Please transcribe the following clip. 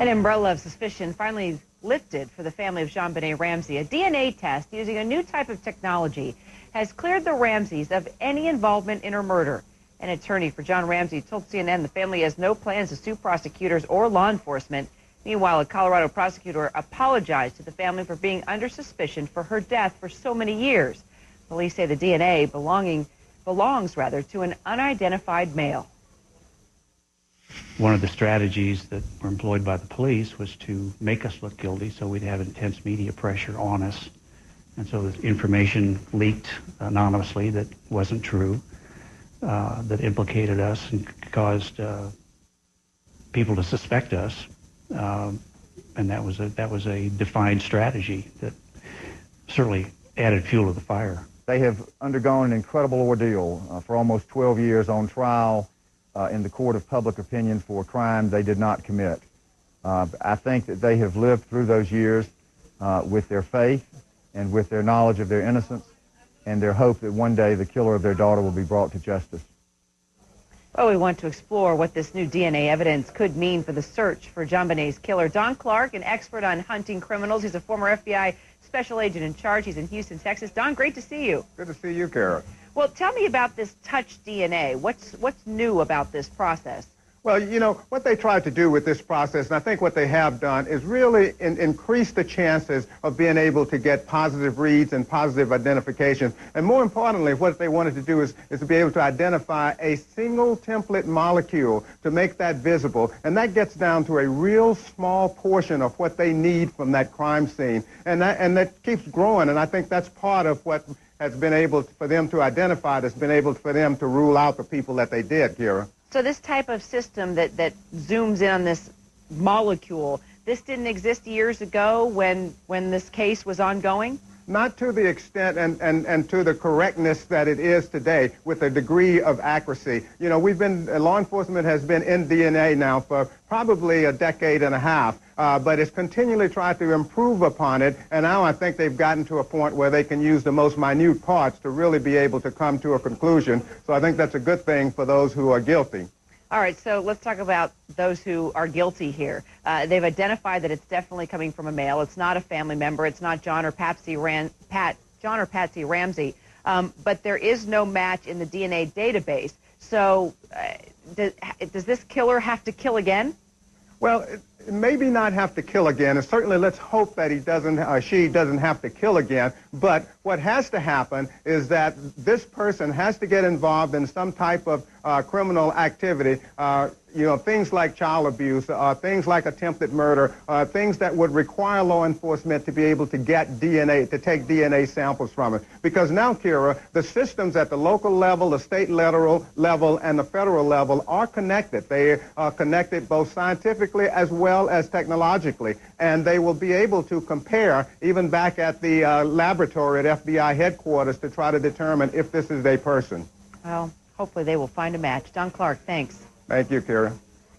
An umbrella of suspicion finally lifted for the family of JonBenet Ramsey. A DNA test using a new type of technology has cleared the Ramseys of any involvement in her murder. An attorney for John Ramsey told CNN the family has no plans to sue prosecutors or law enforcement. Meanwhile, a Colorado prosecutor apologized to the family for being under suspicion for her death for so many years. Police say the DNA belongs to an unidentified male. One of the strategies that were employed by the police was to make us look guilty so we'd have intense media pressure on us. And so the information leaked anonymously that wasn't true, that implicated us and caused people to suspect us. And that was a defined strategy that certainly added fuel to the fire. They have undergone an incredible ordeal for almost 12 years on trial in the court of public opinion for a crime they did not commit. I think that they have lived through those years with their faith and with their knowledge of their innocence and their hope that one day the killer of their daughter will be brought to justice. Well, we want to explore what this new DNA evidence could mean for the search for JonBenet's killer. Don Clark, an expert on hunting criminals. He's a former FBI special agent in charge. He's in Houston, Texas. Don, great to see you. Good to see you, Kara. Well, tell me about this touch DNA. What's new about this process? Well, you know, what they tried to do with this process, and I think what they have done, is really increase the chances of being able to get positive reads and positive identifications. And more importantly, what they wanted to do is to be able to identify a single template molecule to make that visible. And that gets down to a real small portion of what they need from that crime scene. And that keeps growing, and I think that's part of what has been able for them to identify, that's been able for them to rule out the people that they did, Kira. So this type of system that zooms in on this molecule, this didn't exist years ago when this case was ongoing? Not to the extent and to the correctness that it is today with a degree of accuracy. You know, law enforcement has been in DNA now for probably a decade and a half, but it's continually tried to improve upon it, and now I think they've gotten to a point where they can use the most minute parts to really be able to come to a conclusion. So I think that's a good thing for those who are guilty. All right, so let's talk about those who are guilty here. They've identified that it's definitely coming from a male. It's not a family member. It's not John or Patsy Ramsey. But there is no match in the DNA database. So does this killer have to kill again? Well, maybe not have to kill again, and certainly let's hope that he doesn't or she doesn't have to kill again. But what has to happen is that this person has to get involved in some type of criminal activity, you know, things like child abuse, things like attempted murder, things that would require law enforcement to be able to get DNA, to take DNA samples from it. Because now, Kira, the systems at the local level, the state level, and the federal level are connected. They are connected both scientifically as well as technologically, and they will be able to compare even back at the laboratory at FBI headquarters to try to determine if this is a person. Well, hopefully they will find a match. Don Clark, thanks. Thank you, Kara.